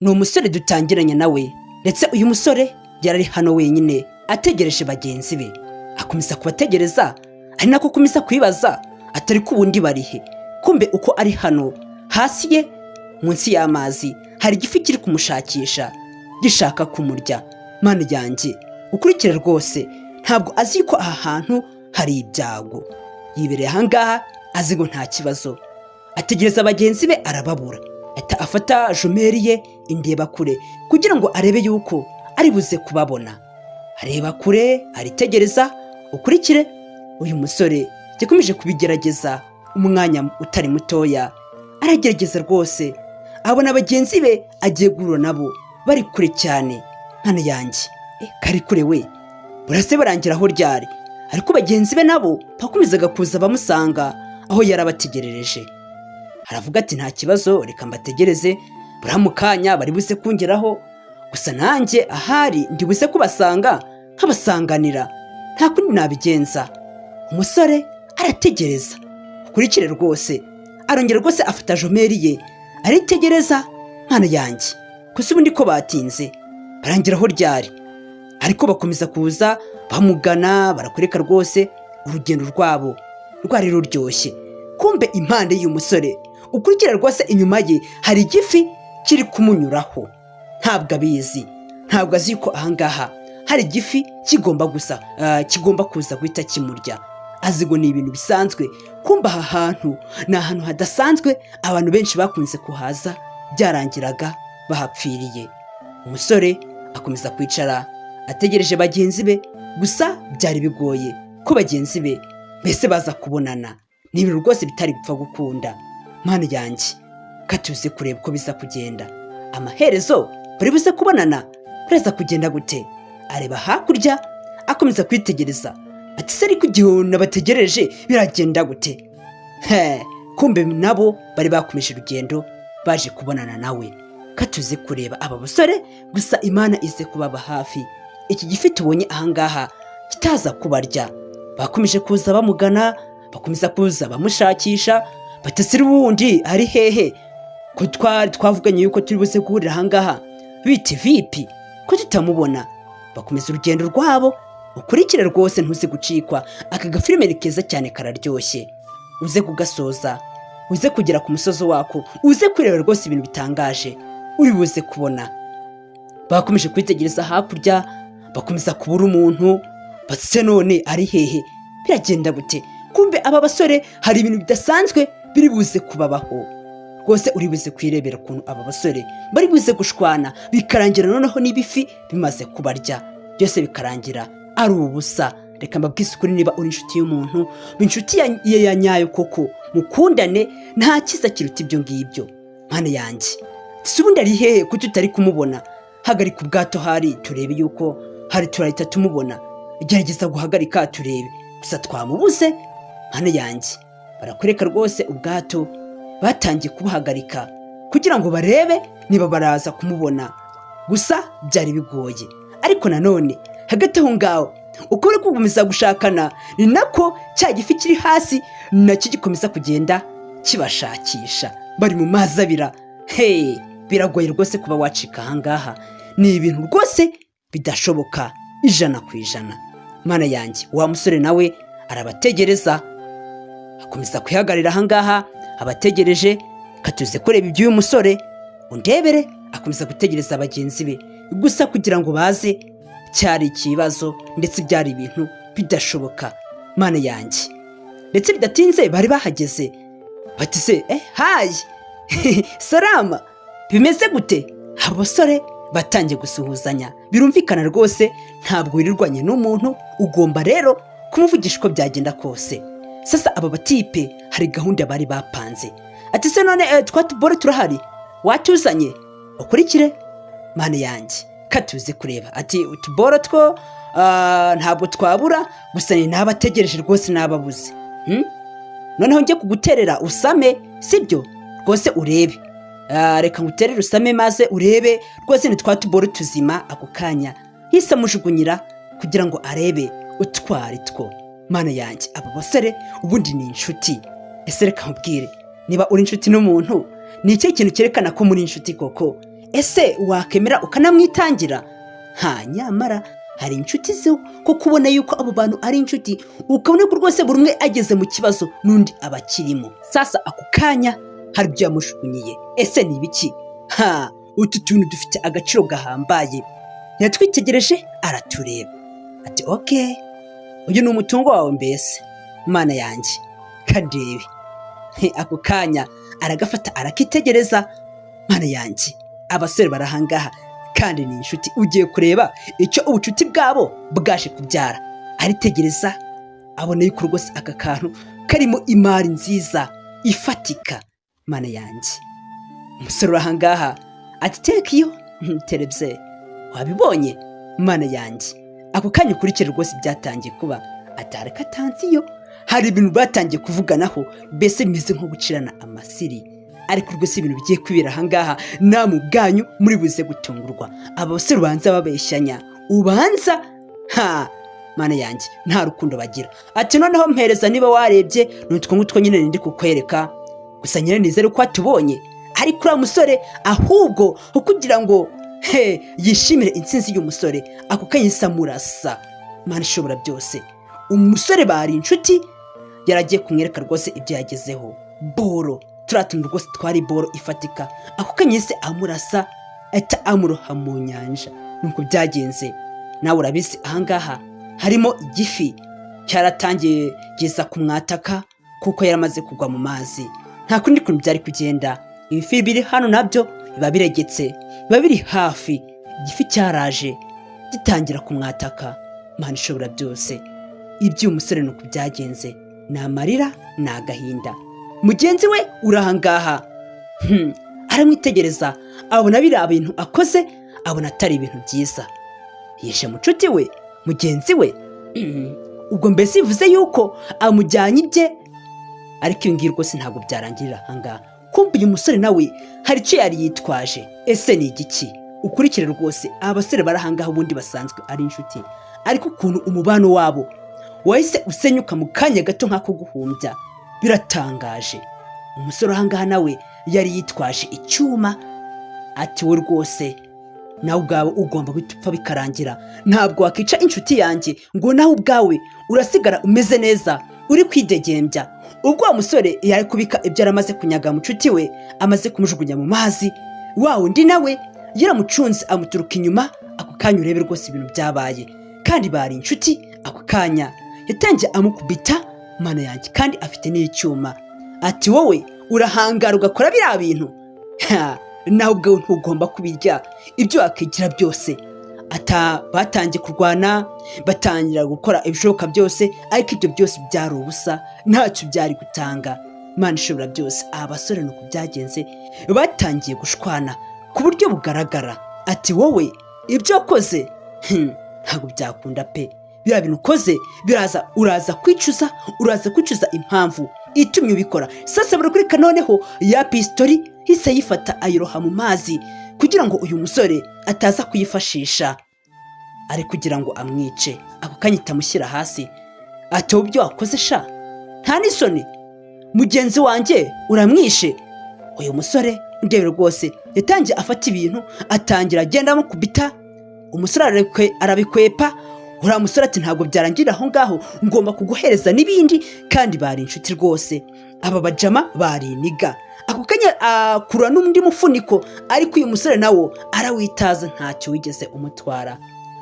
ni umusore dutangiranye nawe ndetse uyu musore yarari hano wenyine ategereje bagenzi be, akomeza kubategereza ari nako kumisa kwibaza atari ko ubundi barihe. Kumbe uko ari hano hasi ye munsi y'amazi hari igifi kiri kumushakisha gishaka kumurya. Mana yanjye ukurikire rwose ntabwo azi ko aha hantu hari ibyago, yibereye ahangaha azi ngo nta kibazo, ategereza bagenzi be arababura, afata jomeri ye indeba kure kugira ngo arebe yuko ari buze kubabona. Areba kure aritegereza. Ukurikire uyu musore yakomeje kubigerageza umwanya utari mutoya, aragerageza rwose abona bagenzi be agiye guhura nabo bari kure cyane. Mana yanjye kari kure we, burase barangira aho ryari, ariko bagenzi be nabo bakomezaga kuza bamusanga aho yarabategerereje. Aravuga ati nta kibazo reka mbategereze, buramu kanya bari buze kungeraho, gusa nanjye ahari ndi buze kubasanga nkabasanganira, nta kundi nabigenza. Umusore arategereza. Ukurikire rwose arongera rwose afata jomeri ye aritegereza. Mana yanjye gusa ubundi ko batinze barangira aho ryari, ariko bakomeza kuza bamugana, barakureka rwose urugendo rwabo rwari ruryoshye. Kumbe impande y'umusore ukurikira rwose inyuma ye hari igifi kiri kumunyuraho. Ntabwo abizi, ntabwo azi ko ahangaha hari igifi kigomba kuza guhita kimurya. Azi ngo ni ibintu bisanzwe. Kumbe aha hantu ni ahantu hadasanzwe, abantu benshi bakunze kuhaza byarangiraga bahapfiriye. Umusore akomeza kwicara ategereje bagenzi be, gusa byari bigoye ko bagenzi be mbese baza kubonana. Ni ibintu rwose bitari gupfa gukunda. Mana yanjye katuze kureba uko biza kugenda, amaherezo bari buze kubonana, baraza kugenda gute? Areba hakurya akomeza kwitegereza ati se ariko igihona bategereje biragenda gute? Kumbe nabo bari bakomeje urugendo baje kubonana nawe. Katuze kureba aba basore, gusa Imana ize kubaba hafi, iki gifi tubonye ahangaha kitaza kubarya. Bakomeje kuza bamugana, bakomeza kuza bamushakisha, batasira ubundi ari hehe ko twavuganye yuko turi buze guhurira ahangaha, biti vipi ko tutamubona? Bakomeza urugendo rwabo. Ukurikire rwose ntuze gucikwa, aka gafilime ni keza cyane kararyoshye, uze kugasoza, uze kugera ku musozo wako, uze kwireba rwose ibintu bitangaje uri buze kubona. Bakomeje kwitegereza hakurya, bakomeza kubura umuntu, base none ari hehe, biragenda gute? Kumbe aba basore hari ibintu bidasanzwe biri buze kubabaho rwose. Uri buze kwirebera ukuntu aba basore bari buze gushwana, bikarangira noneho n'ibifi bimaze kubarya, byose bikarangira ari ubusa. Reka mbabwise ukuri, niba uri inshuti y'umuntu, inshuti ya nyayo koko, mukundane, nta kiza kiruta ibyo ngibyo. Mana yanjye si ubundi ari hehe ko tutari kumubona? Hagarika ubwato hari turebe yuko hari turahita tumubona, gerageza guhagarika turebe, gusa twamubuze. Mana yanjye barakureka rwose ubwato, batangiye kubuhagarika kugira ngo barebe niba baraza kumubona, gusa byari bigoye. Ariko nanone hagati aho ngaho uko bari gukomeza gushakana, ni nako cya gifi kiri hasi nacyo gikomeza kugenda kibashakisha. Bari mu mazi abira. Biragoye rwose kuba wacika ahangaha, ni ibintu rwose bidashoboka 100%. Mana yanjye wa musore nawe arabategereza, akomeza kwihagarira ahangaha abategereje. Katuze kureba iby'uyu musore undebere, akomeza gutegereza bagenzi be, gusa kugira ngo baze cyari ikibazo, ndetse byari ibintu bidashoboka. Mana yanjye ndetse bidatinze bari bahageze. Bati se hayi salama, bimeze gute? Abasore batangiye gusuhuzanya, birumvikana rwose ntabwo wirirwanye n'umuntu, ugomba rero kumuvugisha uko byagenda kose. Sasa aba batipe hari gahunda bari bapanze. Ati se none twatubore turahari watuzanye? Ukurikire Mana yanjye katuze kureba. Ati utuboro two ntabwo twabura, gusa ni nabategereje rwose nababuze. Noneho njye kuguterera usame, sibyo? Rwose urebe, reka nguterere usame maze urebe rwose ni twatuboro tuzima. Ako kanya hisa mujugunyira kugira ngo arebe utwari two. Mana yanjye aba basore ubundi ni inshuti. Ese reka nkubwire, niba uri inshuti n'umuntu, ni icyo kintu cyerekana ko muri inshuti koko? ese wakemera ukanamwitangira? Nyamara hari inshuti zo ko kubona yuko abo bantu ari inshuti ukabona ko rwose buri umwe ageze mu kibazo n'undi abakirimo. Sasa ako kanya hari ibyo yamushukunyiye. Ese ni ibiki? Utu tuntu dufite agaciro gahambaye. Yatwitegereje aratureba ati okay, uyu ni umutungo wawe mbese mana yanjye kadebe. Ako kanya aragafata arakitegereza. Mana yanjye abasore barahangaha kandi ni inshuti, ugiye kureba icyo ubucuti bwabo bwaje kubyara. Aritegereza abona yuko rwose aka kantu karimo imari nziza ifatika. Mana yanjye umusore urahangaha ati tekiyo terebye wabibonye? Mana yanjye ako kanya ukurikira rwose byatangiye kuba atareka tansiyo. Hari ibintu batangiye kuvuganaho mbese bimeze nko gucirana amasiri, ariko rwose ibintu bigiye kwibera ahangaha namwe ubwanyu muri buze gutungurwa. Aba basore ubanza babeshyanya, ubanza mana yanjye nta rukundo bagira. Ati noneho mpereza niba warebye n'utwo ngutwo nyine ndi kukwereka, gusa nyine nizere ko watubonye. Ariko uriya musore ahubwo kugira ngo yishimire intsinzi y'umusore ako kanyisa murasa. Mana ishobora byose, umusore bari inshuti yaragiye kumwereka rwose ibyo yagezeho. Boro turatuntu rwose twari boro ifatika. Ako kanyise amurasa ahita amuroha mu nyanja. Nuko byagenze. Nawe urabizi ahangaha harimo igifi cyaratangiye giza kumwataka kuko yaramaze kugwa mu mazi. Nta kundi kuntu byari kugenda. Ibifi biri hano nabyo biba biregetse, biba biri hafi. Igifi cyaraje gitangira kumwataka. Mana ishobora byose, ibyo umusore nuko byagenze. Ni amarira, ni agahinda. Mugenzi we urahangaha aramwitegereza, abona biriya bintu akoze, abona atari ibintu byiza. Yishe mucuti we, mugenzi we. Ubwo mbese bivuze yuko amujyanye ibye. Ariko ibi ngibi rwose ntabwo byarangirira ahangaha. Kumva uyu musore nawe hari icyo yari yitwaje. Ese ni igiki? Ukurikire rwose abasore barahangaha ubundi basanzwe ari inshuti, ariko ukuntu umubano wabo wahise usenyuka mu kanya gato nk'ako guhumbya biratangaje. Umusore ahangaha nawe yari yitwaje icyuma. Ati we rwose nawe ubwawe ugomba gupfa bikarangira. Ntabwo wakica inshuti yanjye ngo nawe ubwawe urasigara umeze neza uri kwidegembya. Ubwo wa musore yari kubika ibyo yaramaze kunyaga mucuti we, amaze kumujugunya mu mazi, wa undi nawe yaramucunze amuturuka inyuma. Ako kanya urebe rwose ibintu byabaye, kandi bari inshuti. Ako kanya yatangiye amukubita. Mana yanjye kandi afite n'icyuma. Ati wowe urahangara ugakora biriya bintu? Nawe ubwawe ntugomba kubirya, ibyo wakigira byose. Batangiye kurwana, batangira gukora ibishoboka byose, ariko ibyo byose byari ubusa, ntacyo byari gutanga. Mana ishobora byose, abasore nuko byagenze, batangiye gushwana ku buryo bugaragara. Ati wowe ibyo wakoze ntabwo byakunda pe. Biriya bintu ukoze uraza kwicuza impamvu itumye ubikora. Sasa barakurika noneho ya pistori hise yifata ayiroha mu mazi kugira ngo uyu musore ataza kuyifashisha ari kugira ngo amwice. Ako kanya itamushyira hasi. Ati ibyo wakoze sha nta n'isoni, mugenzi wanjye uramwishe. Uyu musore ndebe rwose yatangiye afata ibintu atangira agenda amukubita. Umusore arabikwepa. Uriya musore ati ntabwo byarangirira aho ngaho, ngomba kuguhereza n'ibindi. Kandi bari inshuti rwose, aba bajama bari iniga. Ako kanya akura n'undi mufuniko, ariko uyu musore nawo arawitaza, ntacyo wigeze umutwara.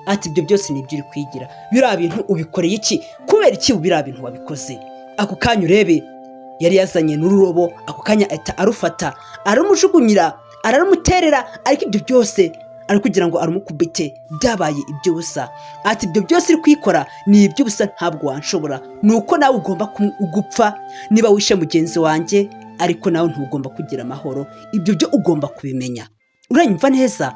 Ati ibyo byose ni ibyo uri kwigira, biriya bintu ubikoreye iki? Kubera iki biriya bintu wabikoze? Ako kanya urebe yari yazanye n'ururobo. Ako kanya ahita arufata arumujugunyira, ararumuterera, ariko ibyo byose ari kugira ngo arumukubite. Byabaye iby'ubusa. Ati ibyo byose uri kwikora ni iby'ubusa, ntabwo wanshobora. Nuko nawe ugomba gupfa niba wishe mugenzi wanjye, ariko nawe ntugomba kugira amahoro. Ibyo byo ugomba kubimenya. Uranyumva neza?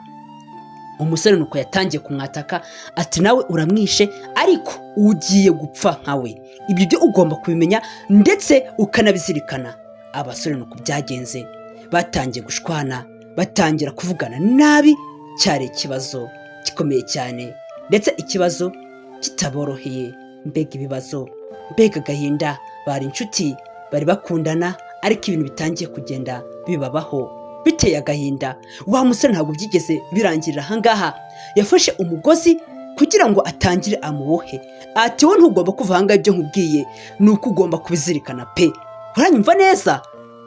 Umusore nuko yatangiye kumwataka. Ati nawe uramwishe, ariko ugiye gupfa nkawe. Ibyo byo ugomba kubimenya ndetse ukanabizirikana. Abasore nuko byagenze, batangiye gushwana, batangira kuvugana nabi. Cyari ikibazo gikomeye cyane, ndetse ikibazo kitaboroheye. Mbega ibibazo, mbega agahinda. Bari inshuti, bari bakundana, ariko ibintu bitangiye kugenda bibabaho. biteye agahinda. Wa musore ntabwo byigeze birangirira ahangaha, yafashe umugozi kugira ngo atangire amubohe. Ati wowe ntugomba kuva ahangaha, ibyo nkubwiye ni uko ugomba kubizirikana pe. Uranyumva neza?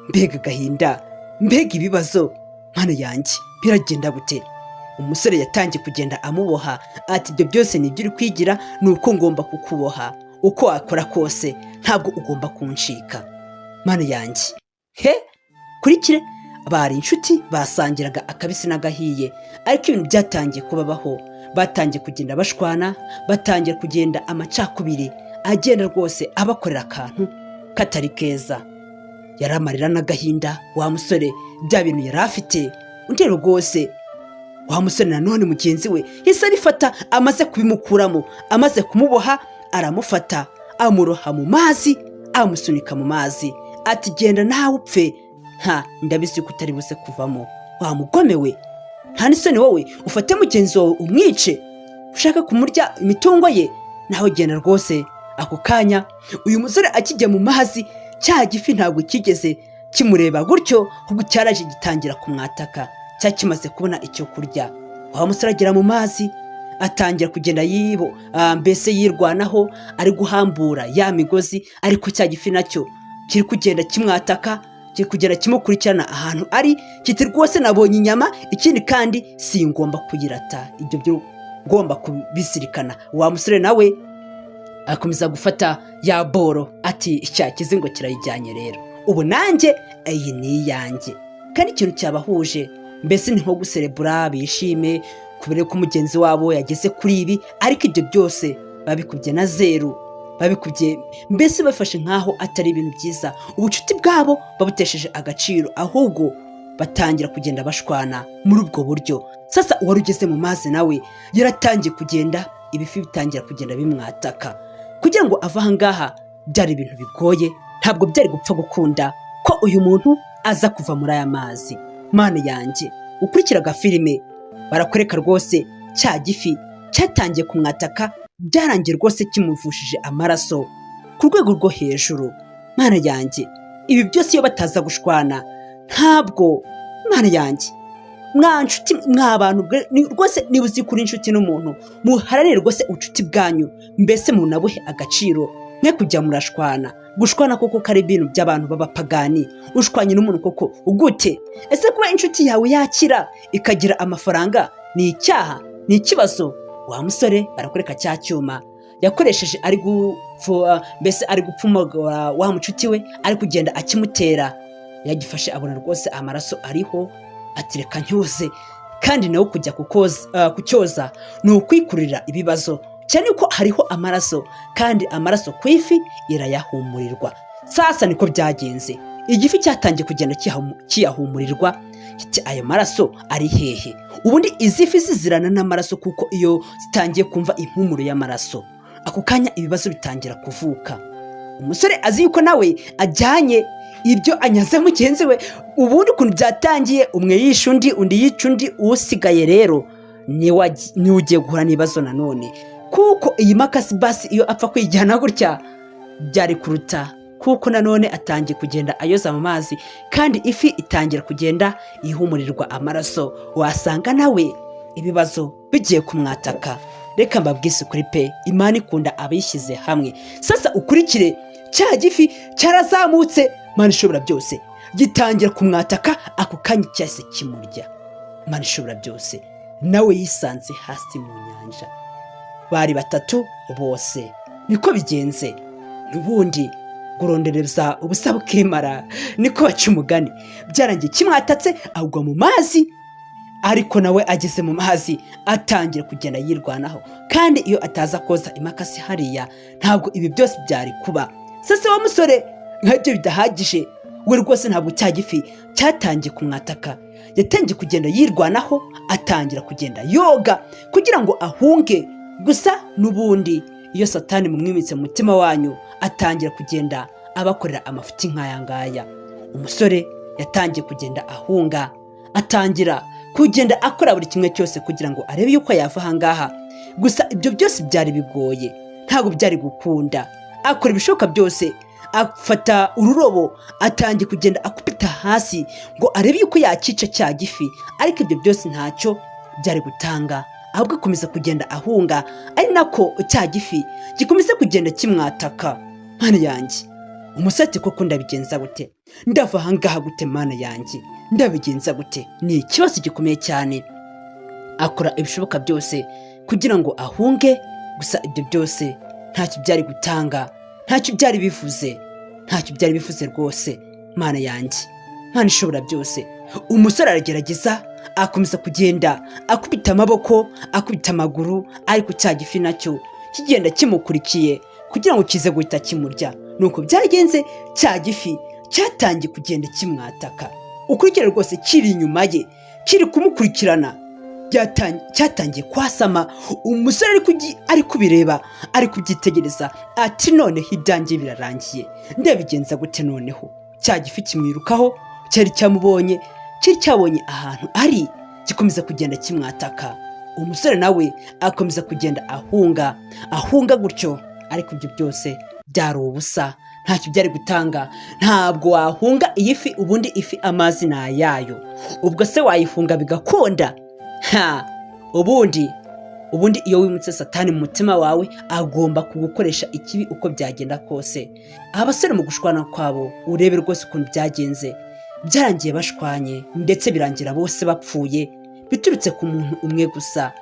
Mbega agahinda, mbega ibibazo, mana yanjye biragenda gute? Umusore yatangiye kugenda amuboha. Ati ibyo byose ni ibyo uri kwigira, ni uko ngomba kukuboha. Uko wakora kose ntabwo ugomba kunshika, mana yanjye. Kurikire, bari inshuti, basangiraga akabisi n'agahiye, ariko ibintu byatangiye kubabaho. Batangiye kugenda bashwana, batangiye kugenda amacakubiri agenda rwose abakorera akantu katari keza. Yari amarira n'agahinda wa musore, bya bintu yari afite. Undi rwose wa musore nanone mugenzi we yahise abifata, amaze kubimukuramo, amaze kumuboha, aramufata amuroha mu mazi, amusunika mu mazi. Ati genda nawe upfe, ndabizi ko utari buze kuvamo. Wa mugome we, nta n'isoni wowe ufate mugenzi wawe umwice, ushaka kumurya imitungo ye? Nawe genda rwose. Ako kanya uyu musore akijya mu mazi, cya gifi ntabwo kigeze kimureba gutyo, ahubwo cyaraje gitangira kumwataka. Kimaze kubona icyo kurya, wa musore agera mu mazi, atangira kugenda mbese yirwanaho, ari guhambura ya migozi, ariko cya gifi nacyo kiri kugenda kimwataka, kiri kugenda kimukurikirana ahantu ari, kiti rwose nabonye inyama, ikindi kandi si ngomba kuyirata, ibyo byo ngomba kubizirikana. Wa musore nawe akomeza gufata ya boro, ati icyakizi ngo kirayijyanye rero, ubu nanjye iyi ni iyanjye. Kandi ikintu cyabahuje mbese ni nko guserebura, bishime kubera ko mugenzi wabo yageze kuri ibi, ariko ibyo byose babikubye na zeru, babikubye mbese bafashe nkaho atari ibintu byiza. Ubucuti bwabo babutesheje agaciro, ahubwo batangira kugenda bashwana muri ubwo buryo. Sasa uwari ugeze mu mazi nawe yaratangiye kugenda, ibifi bitangira kugenda bimwataka. Kugira ngo ava ahangaha byari ibintu bigoye, ntabwo byari gupfa gukunda ko uyu muntu aza kuva muri aya mazi. Mana yanjye, ukurikiraga filime barakwereka rwose cya gifi cyatangiye kumwataka, byarangiye rwose kimuvushije amaraso ku rwego rwo hejuru. Mana yanjye, ibi byose iyo bataza gushwana ntabwo, mana yanjye, mwa nshuti mwa bantu rwose, niba uzi kuri inshuti n'umuntu muharanire rwose ubucuti bwanyu, mbese munabuhe agaciro, mwe kujya murashwana. Gushwana koko kari ibintu by'abantu b'abapagani. Ushwanye n'umuntu koko ugute? Ese kuba inshuti yawe yakira ikagira amafaranga ni icyaha, ni ikibazo? Wa musore barakwereka cya cyuma yakoresheje mbese ari gupfumagura wa mucuti we, ari kugenda akimutera. Yagifashe abona rwose amaraso ariho, ati reka nyoze. Kandi nawe kujya kucyoza ni ukwikurira ibibazo, cyane ko hariho amaraso, kandi amaraso ku ifi irayahumurirwa. Sasa niko byagenze, igifi cyatangiye kugenda kiyahumurirwa, kiti ayo maraso ari hehe? Ubundi izi fi zizirana n'amaraso, kuko iyo zitangiye kumva impumuro y'amaraso, ako kanya ibibazo bitangira kuvuka. Umusore azi yuko nawe ajyanye ibyo anyaze mugenzi we. Ubundi ukuntu byatangiye, umwe yisha undi, undi yica undi, usigaye rero niwe ugiye guhura n'ibibazo nanone, kuko iyi makasi basi iyo apfa kwijyana gutya byari kuruta, kuko nanone atangiye kugenda ayoza mu mazi, kandi ifi itangira kugenda ihumurirwa amaraso. Wasanga nawe ibibazo bigiye kumwataka. Reka mbabwise ukuri pe, Imana ikunda abishyize hamwe. Sasa ukurikire, cya gifi cyarazamutse, Mana ishobora byose, gitangira kumwataka, ako kanya cyahise kimurya. Mana ishobora byose nawe yisanze hasi mu nyanja. Bari batatu bose, niko bigenze. Nubundi gurondereza ubusa bukimara, niko baca umugani. Byarangiye kimwatatse, agwa mu mazi, ariko nawe ageze mu mazi atangira kugenda yirwanaho. Kandi iyo ataza koza imakasi hariya, ntabwo ibi byose byari kuba. Sasa wa musore nk'ibyo bidahagije, we rwose ntabwo cya gifi cyatangiye kumwataka, yatangiye kugenda yirwanaho, atangira kugenda yoga kugira ngo ahunge. Gusa n'ubundi iyo Satani mumwimitse mu mutima wanyu, atangira kugenda abakorera amafuti nk'aya ngaya. Umusore yatangiye kugenda ahunga, atangira kugenda akora buri kimwe cyose kugira ngo arebe yuko yava ahangaha. Gusa ibyo byose byari bigoye, ntabwo byari gukunda. Akora ibishoboka byose, afata ururobo, atangiye kugenda akubita yikubita hasi ngo arebe yuko yakica cya gifi, ariko ibyo byose ntacyo byari gutanga, ahubwo akomeza kugenda ahunga, ari nako cya gifi gikomeza kugenda kimwataka. Mana yanjye, umusore koko ndabigenza gute? Ndava ahangaha gute mana yanjye? Ndabigenza gute? Ni ikibazo gikomeye cyane. Akora ibishoboka byose kugira ngo ahunge, gusa ibyo byose ntacyo byari gutanga, ntacyo byari bivuze rwose. Mana yanjye, Mana ishobora byose. Umusore aragerageza, akomeza kugenda akubita amaboko, akubita amaguru, ariko cya gifi nacyo kigenda kimukurikiye kugira ngo kize guhita kimurya. Nuko byagenze, cya gifi cyatangiye kugenda kimwataka. Ukurikira rwose kiri inyuma ye, kiri kumukurikirana, cyatangiye kwasama. Umusore ari kubireba, ari kubyitegereza, ati noneho ibyanjye birarangiye, ndabigenza gute noneho? Cya gifi kimwirukaho, cyari cyabonye ahantu ari, gikomeza kugenda kimwataka. Umusore nawe akomeza kugenda ahunga gutyo, ariko ibyo byose byari ubusa, ntacyo byari gutanga. Ntabwo wahunga iyi fi ubundi ifi amazi ni ayayo, ubwo se wayifunga bigakunda? Ubundi iyo wimutse Satani mu mutima wawe, agomba kugukoresha ikibi uko byagenda kose. Abasore mu gushwana kwabo, urebe rwose ukuntu byagenze, byarangiye bashwanye, ndetse birangira bose bapfuye, biturutse ku muntu umwe gusa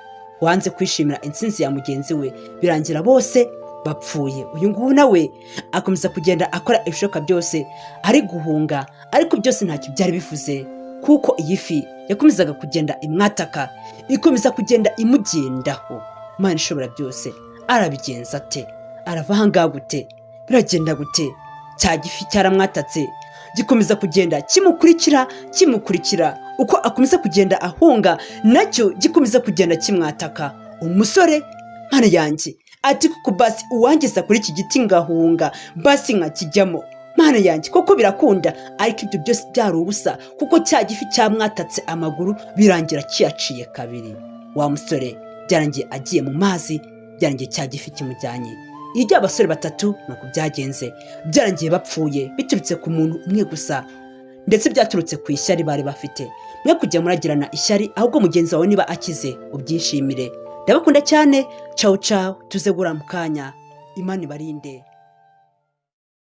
wanze kwishimira intsinzi ya mugenzi we, birangira bose bapfuye. Uyu nguyu nawe akomeza kugenda akora ibishoboka byose, ari guhunga, ariko byose ntacyo byari bivuze, kuko iyi fi yakomezaga kugenda imwataka, ikomeza kugenda imugendaho. Mana ishobora byose, arabigenza ate? Arava ahangaha gute? Biragenda gute? Cya gifi cyaramwatatse, gikomeza kugenda kimukurikira, uko akomeza kugenda ahunga, nacyo gikomeza kugenda kimwataka. Umusore, Mana yanjye, ati kuko basi uwangeza kuri iki giti ngahunga, basi nkakijyamo. Mana yanjye, koko birakunda, ariko ibyo byose byari ubusa, kuko cya gifi cyamwatatse amaguru, birangira kiyaciye kabiri. Wa musore byarangiye agiye mu mazi, byarangiye cya gifi kimujyanye. Iyo abasore batatu nuko byagenze, byarangiye bapfuye, biturutse ku muntu umwe gusa, ndetse byaturutse ku ishyari bari bafite. Mwe kujya muragirana ishyari, ahubwo mugenzi wawe niba akize ubyishimire. Ndabakunda cyane, ciao tuze gura mu kanya. Imana ibarinde.